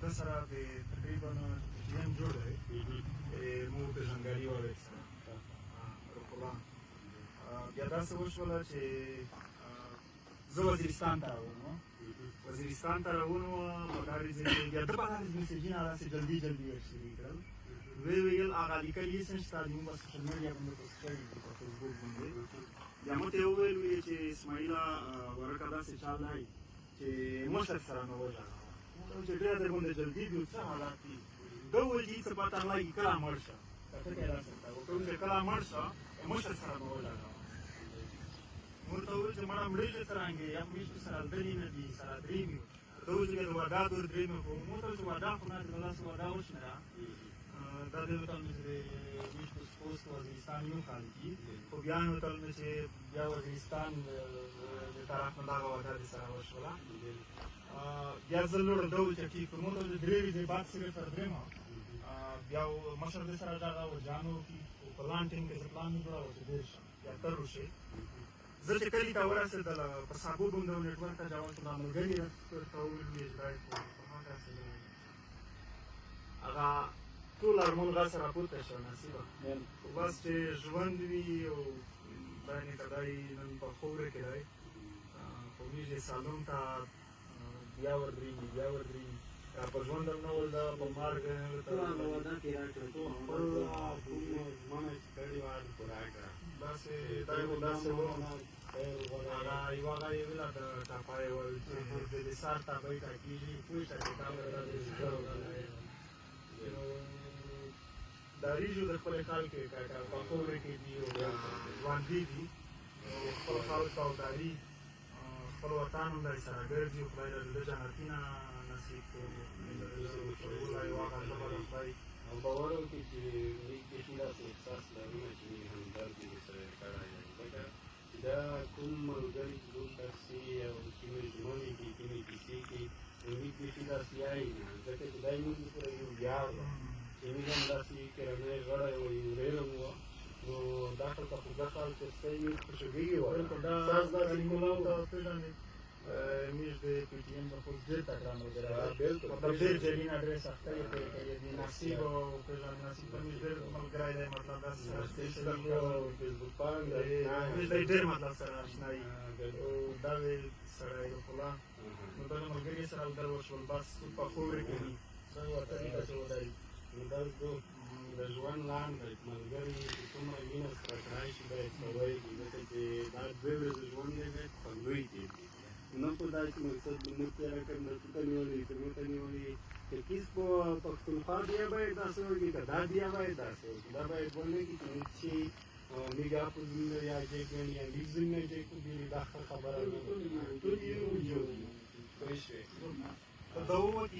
ده سره د تقریبا ټیم جوړ دی مو پېژندګاري وویل سره روح الله بیا داسې وشوله چې زه وزیرستان ته راغلم وزیرستان ته راغلم په کاري ځای کې بیا ده په هغه میسیجونه داسې جلدي جلدي ورشري کړل ویې ویل هغه لیکل یې څه نشته موږ په سوشل میډیا باندې پوسټ کړي دي په فیسبوک باندې بیا مو ته یې وویل چې اسماعیله ورکه داسې چال دی چې مشر سره مې وژړل چې ډېر در باندې جلدي دي څه حالات دي ده وویل چې هېڅ پته نه لګي کله مړ شه کته کې داسې ته وکړم چې کله مړ شه مشر سره مې وژړل مور ته وویل چې مړه مړېږي څرنګې یا میشتو سره دلې نه دي سره درې مې ته وویل چې بیا د وډا دور درې مې خو مور ته وویل چې وډا خو نه چې د داسې وډا وشمېره دا دې وتل مې چې د میشتو سپوس وزیرستان یو کال کې خو بیا مې وتل مې چې بیا وزیرستان د طرف نه دغه وډا دې سره وشوله بیا زه لوړ ده وویل چې ټیک مور ته وویل چې درې ورځې بعد سګرټ تر درېمه بیا مشر دې سره دغه جانو کې په پلان ټیم کې زه پلان مې جوړاوه چې ډېر شم بیا تر وشي زه چې کلي ته ورسېدل په سابو باندې و نیټورک ته جواب شو دا ملګري ورته وویل چې دا په ما داسې هغه ټول ارمان غر سره پورته شو نصیبه خو بس چې ژوند وي او خدای نکدای نن په خوره کې دی خو میږي سالون ته بیا ودرېږي بیا ودرېږي په ژوند هم نه ول ده په مرګ داسې دا یو داسې و هغه یوه هغه یې ویله د ټاپا یې ویل چې د دې سر ټاپۍ ټاکېږي پوه شه چې تا به دا د دا ریژو د خپل خال کې په خوره کې دي او ژوندي دي خپل خلک او داري خپل وطن هم دی سره ګرځي خدای له ده جنتونه نصیب کړي یوه هغه ژبه د خدای او باور وکړي چې موږ کښې داسې احساس لرو چې همدرد یې ورسره کړی دی ځکه دا کوم ملګري چې موږ درسي او کومې ژمنې دي کومې کیسې کوي موږ کښې داسې یایي نه ځکه چې دا زموږ لپاره یو ویاړ ده چې موږ هم داسې کورنۍ غړی و یو ورېره مو وه نو دا خلکه خو دا خلک چې څه یې خوشحالېږي وایي ستاسو داسې ښکلا وه میش د پی ټي ایم د خو ډېر تکړه ملګری مطلب ډېر جرین اډرس اخته یې کوي د نصیب او پېژند نصیب ته میش ډېر ملګری دی مطلب داسې فیسبوک باندې میش دی ډېر مطلب سره اشنایي او دا وی سړی روح الله نو دا ملګري سره در وشول بس په خوره کې دي دا ورته دي ته چې ودرېږي نو دا د ژوند لنډ دی ملګري چې څومره مینه سره کړی شي باید کوی ځکه چې دا دوې ورځې ژوند دی باید خوندوي کېږي نه په دا چې مقصد موږ تېره کړم درته ته نیولې که مو ته نیولې که کیس په پښتونخوا بیا باید داسې وکړي که دا بیا باید داسې وکړي دا باید ونه کړي چې موږ چې میگه په زمینه یا جګړې یا لیک زمینه جګړې دا خبره نه ټول یو جوړ پوه شوې دا ووت